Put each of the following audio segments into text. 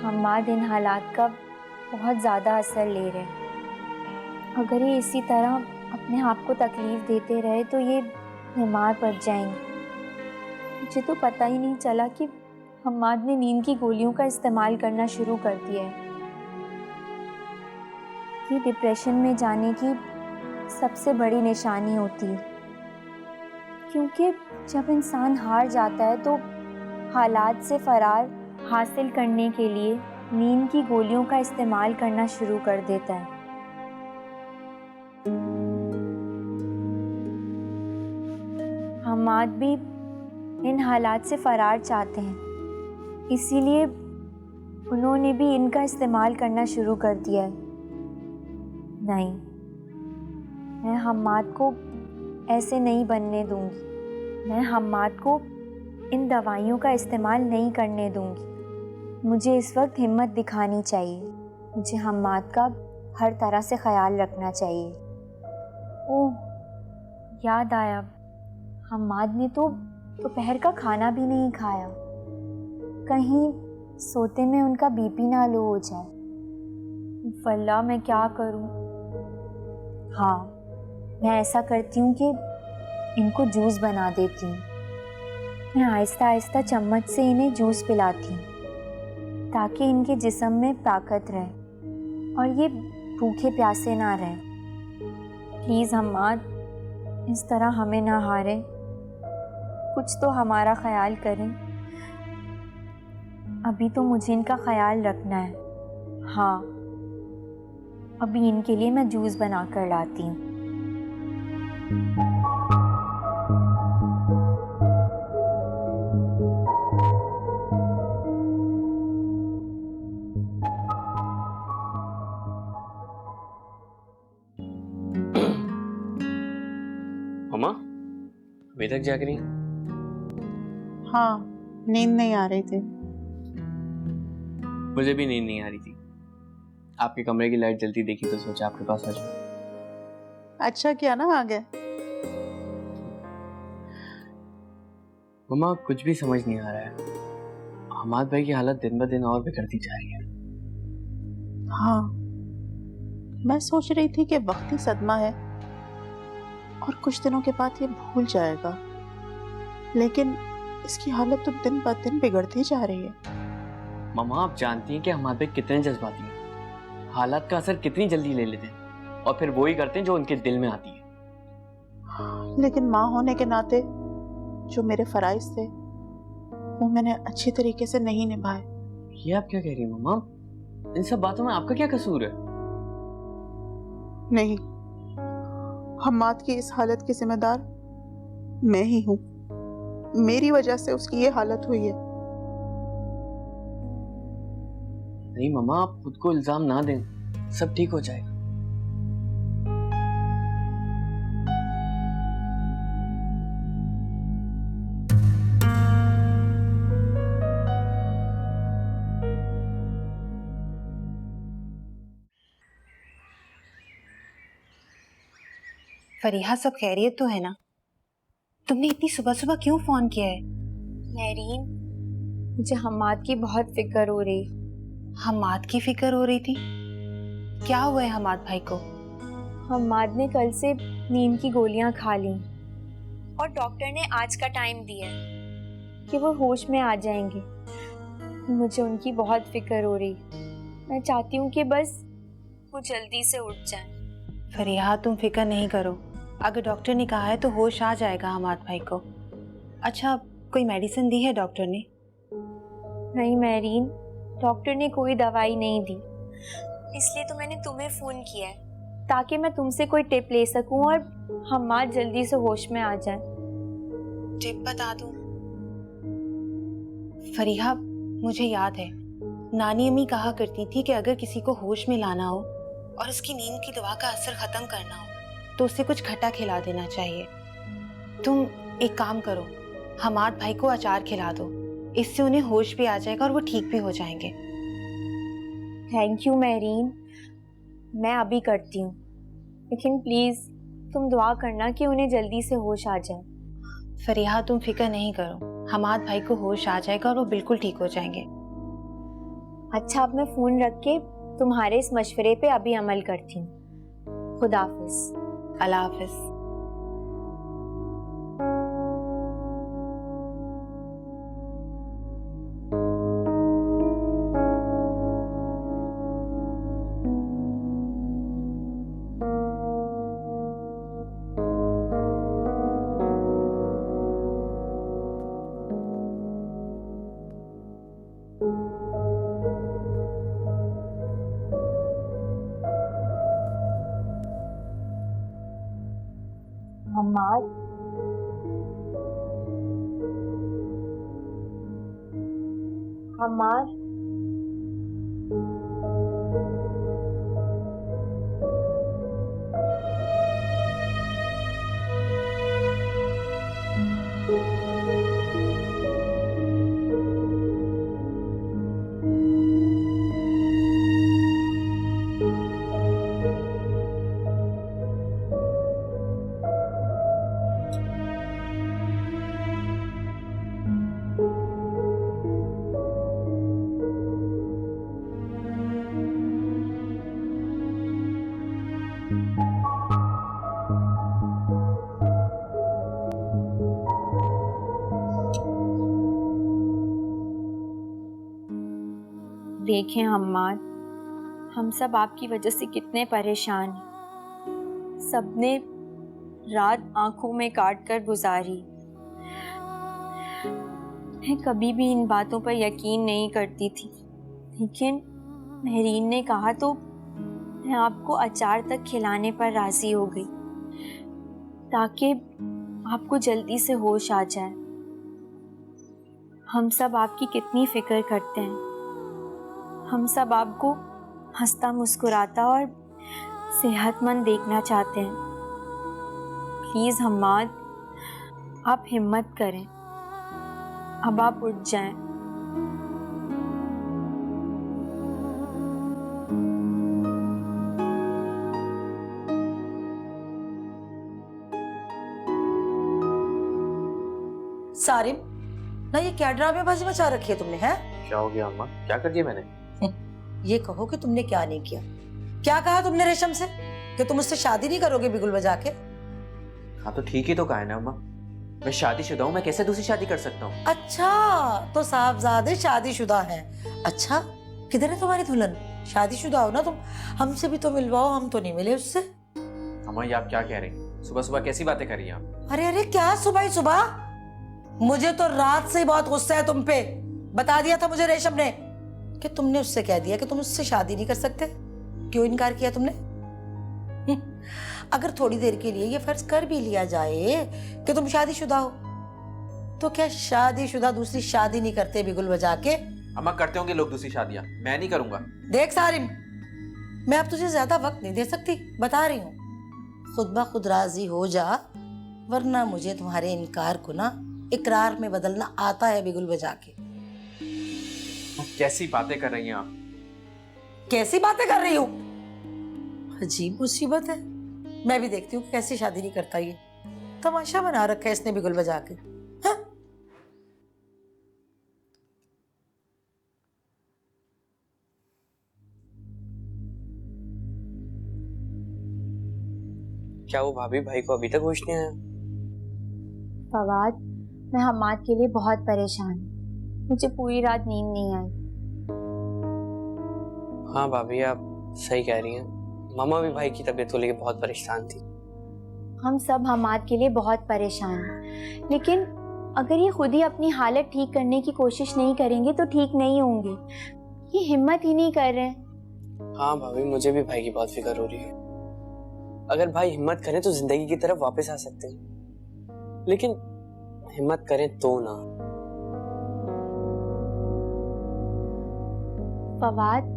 हम्माद इन हालात का बहुत ज़्यादा असर ले रहे हैं। अगर ये इसी तरह अपने आप को तकलीफ़ देते रहे तो ये बीमार पड़ जाएंगे। मुझे तो पता ही नहीं चला कि हम्माद ने नींद की गोलियों का इस्तेमाल करना शुरू कर दिया है। ये डिप्रेशन में जाने की सबसे बड़ी निशानी होती है, क्योंकि जब इंसान हार जाता है तो हालात से फरार हासिल करने के लिए नींद की गोलियों का इस्तेमाल करना शुरू कर देता है। हम्माद भी इन हालात से फरार चाहते हैं, इसीलिए उन्होंने भी इनका इस्तेमाल करना शुरू कर दिया है। नहीं, मैं हम्माद को ऐसे नहीं बनने दूंगी। मैं हम्माद को इन दवाइयों का इस्तेमाल नहीं करने दूंगी। मुझे इस वक्त हिम्मत दिखानी चाहिए। मुझे हम्माद का हर तरह से ख्याल रखना चाहिए। ओह, याद आया, हम्माद ने तो दोपहर का खाना भी नहीं खाया। कहीं सोते में उनका बीपी ना लो हो जाए। वल्लाह मैं क्या करूं? हाँ, मैं ऐसा करती हूँ कि इनको जूस बना देती हूँ। मैं आहिस्ता आहिस्ता चम्मच से इन्हें जूस पिलाती हूँ ताकि इनके जिस्म में ताकत रहे और ये भूखे प्यासे ना रहें। प्लीज़ हम्माद, इस तरह हमें ना हारें। कुछ तो हमारा ख्याल करें। अभी तो मुझे इनका ख्याल रखना है। हाँ, अभी इनके लिए मैं जूस बना कर लाती हूँ। मम्मा, अभी तक जाग रही हैं? हाँ, नींद नहीं आ रही थी। मुझे भी नींद नहीं आ रही थी। आपके कमरे की लाइट जलती देखी तो सोचा आपके पास आ जाऊं। अच्छा किया ना आ गए। मम्मा, कुछ भी समझ नहीं आ रहा है। हम्माद भाई की हालत दिन ब दिन और बिगड़ती जा रही है। हाँ, मैं सोच रही थी कि वक्ती सदमा है और कुछ दिनों के बाद ये भूल जाएगा, लेकिन इसकी हालत तो दिन ब दिन बिगड़ती जा रही है। मम्मा, आप जानती हैं कि हम्माद भाई कितने जज्बाती हैं। हालात का असर कितनी जल्दी ले लेते हैं और फिर वो ही करते हैं जो उनके दिल में आती है। लेकिन माँ होने के नाते जो मेरे फराइज थे वो मैंने अच्छी तरीके से नहीं निभाए। ये आप क्या कह रही हैं मम्मा? इन सब बातों में आपका क्या कसूर है? नहीं, हम्माद की इस हालत की जिम्मेदार मैं ही हूँ। मेरी वजह से उसकी ये हालत हुई है। नहीं मम्मा, आप खुद को इल्जाम ना दें, सब ठीक हो जाएगा। फरीहा, सब खैरियत तो है ना? तुमने इतनी सुबह सुबह क्यों फोन किया है? मेरीन, मुझे हम्माद की बहुत फिक्र हो रही। हम्माद की फिक्र हो रही थी? क्या हुआ है हम्माद भाई को? हम्माद ने कल से नींद की गोलियां खा ली और डॉक्टर ने आज का टाइम दिया कि वो होश में आ जाएंगे। मुझे उनकी बहुत फिक्र हो रही। मैं चाहती हूँ कि बस वो जल्दी से उठ जाएं। फरीहा, तुम फिक्र नहीं करो। अगर डॉक्टर ने कहा है तो होश आ जाएगा हम्माद भाई को। अच्छा, कोई मेडिसिन दी है डॉक्टर ने? नहीं मेरीन, डॉक्टर ने कोई दवाई नहीं दी। इसलिए तो मैंने तुम्हें फ़ोन किया है ताकि मैं तुमसे कोई टिप ले सकूं और हम्माद जल्दी से होश में आ जाए। टिप बता दूं? फरीहा, मुझे याद है नानी अम्मी कहा करती थी कि अगर किसी को होश में लाना हो और उसकी नींद की दवा का असर खत्म करना हो तो उसे कुछ खट्टा खिला देना चाहिए। तुम एक काम करो, हम्माद भाई को अचार खिला दो। इससे उन्हें होश भी आ जाएगा और वो ठीक भी हो जाएंगे। थैंक यू मेरीन, मैं अभी करती हूँ, लेकिन प्लीज़ तुम दुआ करना कि उन्हें जल्दी से होश आ जाए। फरीहा, तुम फिक्र नहीं करो, हम्माद भाई को होश आ जाएगा और वो बिल्कुल ठीक हो जाएंगे। अच्छा, अब मैं फोन रख के तुम्हारे इस मशवरे पे अभी अमल करती हूँ। खुदा हाफिज। अल्लाह हाफिज। हमाद, हमाद, देखें हम्माद, हम सब आपकी वजह से कितने परेशान हैं। सबने रात आंखों में काट कर गुजारी। मैं कभी भी इन बातों पर यकीन नहीं करती थी, लेकिन महरीन ने कहा तो मैं आपको अचार तक खिलाने पर राजी हो गई, ताकि आपको जल्दी से होश आ जाए। हम सब आपकी कितनी फिक्र करते हैं। हम सब आपको हंसता मुस्कुराता और सेहतमंद देखना चाहते हैं। प्लीज हम्माद, आप हिम्मत करें, अब आप उठ जाएं। सारिम, ना ये क्या ड्रामेबाजी मचा रखी है तुमने? हैं? क्या हो गया अम्मा? क्या कर दिया मैंने? ये कहो कि तुमने क्या नहीं किया। क्या कहा तुमने रेशम से कि तुम उससे शादी नहीं करोगे बिगुल बजा के? हाँ तो ठीक ही तो कहा है ना अम्मा, मैं शादीशुदा हूँ, मैं कैसे दूसरी शादी कर सकता हूँ? अच्छा, तो साहबजादे शादीशुदा हैं। अच्छा, किधर है तुम्हारी दुल्हन? शादीशुदा हो ना तुम, हमसे भी तो मिलवाओ, हम तो नहीं मिले उससे। अम्मा ये आप क्या कह रही हैं? सुबह सुबह कैसी बातें कर रही हैं आप? अरे अरे, क्या सुबह ही सुबह? मुझे तो रात से ही बहुत गुस्सा है तुम पे। बता दिया था मुझे रेशम ने कि तुमने उससे कह दिया कि तुम उससे शादी नहीं कर सकते। क्यों इनकार किया तुमने? अगर थोड़ी देर के लिए ये फर्ज कर भी लिया जाए कि तुम शादीशुदा हो, तो क्या शादीशुदा दूसरी शादी नहीं करते बिगुल बजा के? अम्मा करते होंगे लोग दूसरी शादियां, मैं नहीं करूंगा। देख सारिम, मैं अब तुझे ज्यादा वक्त नहीं दे सकती, बता रही हूँ। खुद ब खुद राजी हो जा, वरना मुझे तुम्हारे इनकार को ना इकरार में बदलना आता है बिगुल बजा के। कैसी बातें कर रही हैं आप? कैसी बातें कर रही हूँ? अजीब मुसीबत है। मैं भी देखती हूँ कि कैसी शादी नहीं करता ये। तमाशा बना रखा है इसने बिगुल बजा के। हाँ? क्या वो भाभी भाई को अभी तक होश नहीं आया? फवाद, मैं हम्माद के लिए बहुत परेशान हूँ। मुझे पूरी रात नींद नहीं आई। हाँ भाभी, आप सही कह रही हैं। मामा भी भाई की तबीयत को लेकर बहुत परेशान थी। हम सब हम्माद के लिए बहुत परेशान हैं, लेकिन अगर ये खुद ही अपनी हालत ठीक करने की कोशिश नहीं करेंगे तो ठीक नहीं होंगे। ये हिम्मत ही नहीं कर रहे हैं। हाँ भाभी, मुझे भी भाई की बहुत फिक्र हो रही है। अगर भाई हिम्मत करें तो जिंदगी की तरफ वापस आ सकते हैं, लेकिन हिम्मत करें तो ना। फवाद,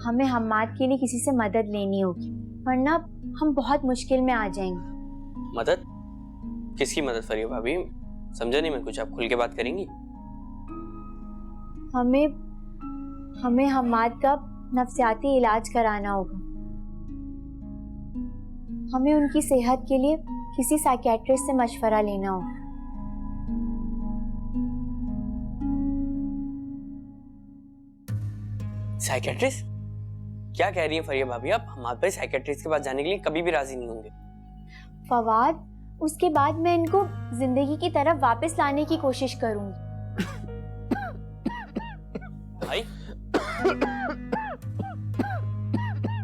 हमें हम्माद के लिए किसी से मदद लेनी होगी, वरना हम बहुत मुश्किल में आ जाएंगे। मदद? किसकी मदद करिए भाभी? समझा नहीं मैं कुछ, आप खुल के बात करेंगी? हमें हम्माद का नफ्सियाती इलाज कराना होगा। हमें उनकी सेहत के लिए किसी साइकियाट्रिस्ट से मशवरा लेना होगा। साइकेट्रिस्ट? क्या कह रही है फरिया भाभी आप? हमारे भाई साइकेट्रिस्ट के पास जाने के लिए कभी भी राजी नहीं होंगे। फवाद, उसके बाद मैं इनको जिंदगी की तरफ वापस लाने की कोशिश करूंगी। भाई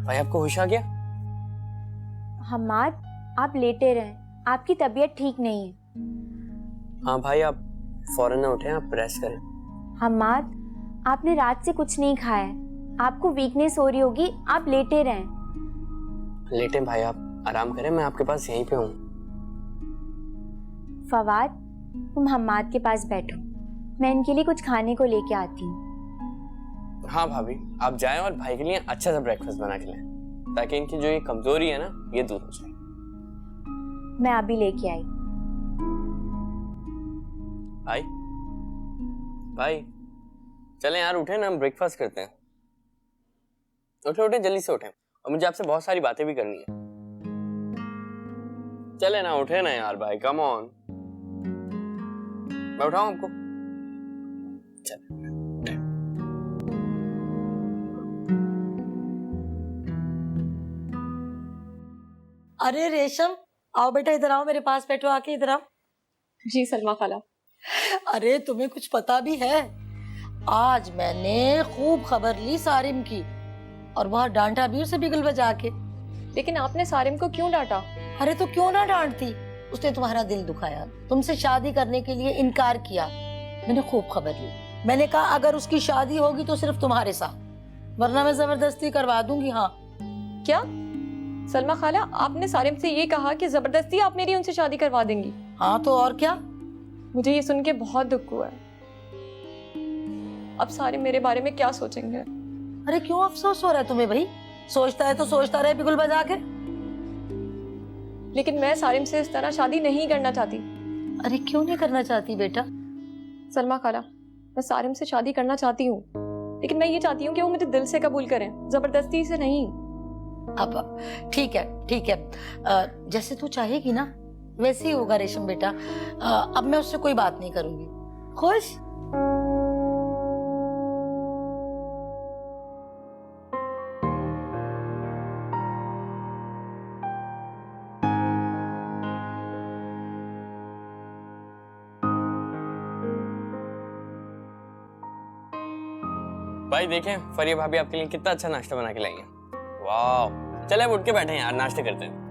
भाई आपको होश आ गया? हम्माद, आप लेटे रहें, आपकी तबीयत ठीक नहीं है। हाँ भाई आप फौरन ना उठें, आप रेस्ट करें। हम्माद, आपने रात से कुछ नहीं खाया है, आपको वीकनेस हो रही होगी, आप लेटे रहें। लेटें भाई, आप आराम करें, मैं आपके पास यहीं पे हूँ। फवाद, तुम हम्माद के पास बैठो, मैं इनके लिए कुछ खाने को लेके आती हूँ। हाँ भाभी, आप जाएं और भाई के लिए अच्छा सा ब्रेकफास्ट बना के लाएं, ताकि इनकी जो ये कमजोरी है ना, ये दूर हो जाए। मैं अभी लेके आई। भाई भाई चलें यार, उठे ना, हम ब्रेकफास्ट करते हैं। उठे उठे, जल्दी से उठे, और मुझे आपसे बहुत सारी बातें भी करनी है। चले ना, उठे ना यार भाई, कम ऑन। मैं उठाऊं आपको? चल अरे रेशम, आओ बेटा, इधर आओ, मेरे पास बैठो, आके इधर आओ। जी सलमा खाला। अरे तुम्हें कुछ पता भी है? आज मैंने खूब खबर ली सारिम की, और बहुत डांटा भी उसे बिगल बजा के। लेकिन आपने सारिम को क्यों डांटा? अरे तो क्यों ना डांटती, उसने तुम्हारा दिल दुखाया, तुमसे शादी करने के लिए इनकार किया। मैंने खूब खबर ली, मैंने कहा अगर उसकी शादी होगी तो सिर्फ तुम्हारे साथ, वरना मैं जबरदस्ती करवा दूंगी। हाँ क्या सलमा खाला, आपने सारिम से ये कहा कि जबरदस्ती आप मेरी उनसे शादी करवा देंगी? हाँ तो और क्या। मुझे ये सुन के बहुत दुख हुआ है। अब सारिम मेरे बारे में क्या सोचेंगे? अरे क्यों अफसोस हो रहा है तुम्हें भाई? सोचता है तो सोचता रहे बिगुल बजा के। लेकिन मैं सारिम से इस तरह शादी नहीं करना चाहती। अरे क्यों नहीं करना चाहती बेटा? सलमा खाला, मैं सारिम से शादी करना चाहती हूँ, लेकिन मैं ये चाहती हूँ कि वो मुझे दिल से कबूल करें, जबरदस्ती से नहीं। अब ठीक है ठीक है, जैसे तू चाहेगी ना वैसे ही होगा रेशम बेटा। अब मैं उससे कोई बात नहीं करूंगी। खुश? भाई देखें, फरिया भाभी आपके लिए कितना अच्छा नाश्ता बना के लाई है। वाह, चले अब उठ के बैठे हैं यार, नाश्ते करते हैं।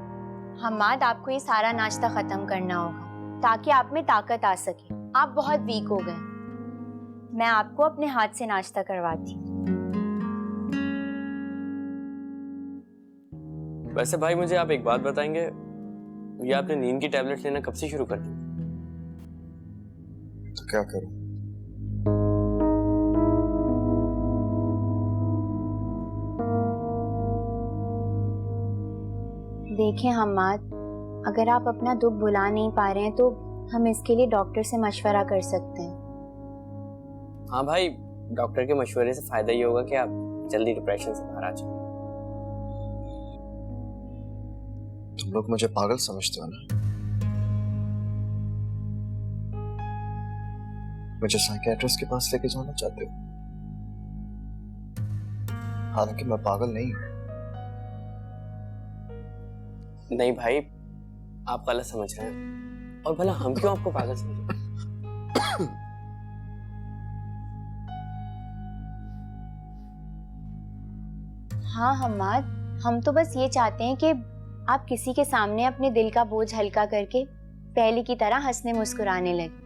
हम्माद, आपको ये सारा नाश्ता खत्म करना होगा ताकि आप में ताकत आ सके, आप बहुत वीक हो गए। मैं आपको अपने हाथ से नाश्ता करवाती हूँ। वैसे भाई मुझे आप एक बात बताएंगे, ये आपने नींद की टैबलेट लेना कब से शुरू कर दी? तो क्या करूं? देखें हम्माद, अगर आप अपना दुख भुला नहीं पा रहे हैं तो हम इसके लिए डॉक्टर से मशवरा कर सकते हैं। हाँ भाई, डॉक्टर के मशवरे से फायदा ये होगा कि आप जल्दी डिप्रेशन से बाहर आ जाओ। तुम लोग मुझे पागल समझते हो ना? मुझे साइकियाट्रिस्ट के पास लेके जाना चाहते हो, हालांकि मैं पागल नहीं हूं। नहीं भाई, आप गलत समझ रहे हैं, और भला हम क्यों आपको पागल समझें? हाँ हम्माद, हम तो बस ये चाहते हैं कि आप किसी के सामने अपने दिल का बोझ हल्का करके पहले की तरह हंसने मुस्कुराने लगे।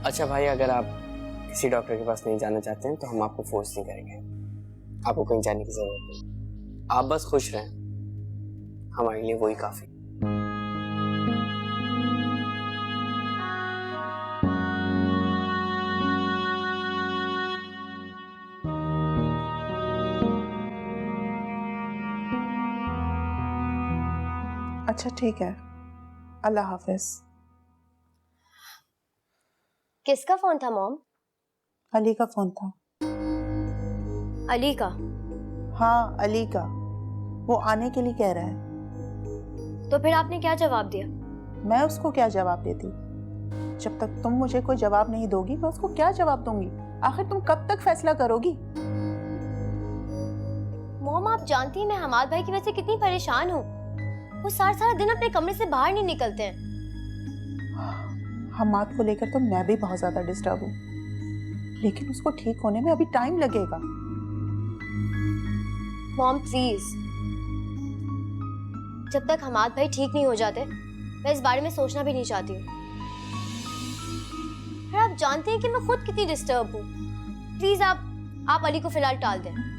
अच्छा भाई, अगर आप किसी डॉक्टर के पास नहीं जाना चाहते हैं तो हम आपको फोर्स नहीं करेंगे, आपको कहीं जाने की जरूरत नहीं। आप बस खुश रहें, हमारे लिए वही काफी। अच्छा ठीक है, अल्लाह हाफिज। किसका फोन था मॉम? अली का फोन था। अली का? हाँ अली का, वो आने के लिए कह रहा है। तो फिर आपने क्या जवाब दिया? मैं उसको क्या जवाब देती, जब तक तुम मुझे कोई जवाब नहीं दोगी मैं उसको क्या जवाब दूंगी? आखिर तुम कब तक फैसला करोगी? मॉम, आप जानती हैं मैं हमाद भाई की वजह से कितनी परेशान हूँ। वो सारा सारा दिन अपने कमरे से बाहर नहीं निकलते हैं। हमाद को लेकर तो मैं भी बहुत ज्यादा डिस्टर्ब हूँ, लेकिन उसको ठीक होने में अभी टाइम लगेगा। मॉम प्लीज, जब तक हमाद भाई ठीक नहीं हो जाते मैं इस बारे में सोचना भी नहीं चाहती हूँ। आप जानते हैं कि मैं खुद कितनी डिस्टर्ब हूँ। प्लीज आप अली को फिलहाल टाल दें।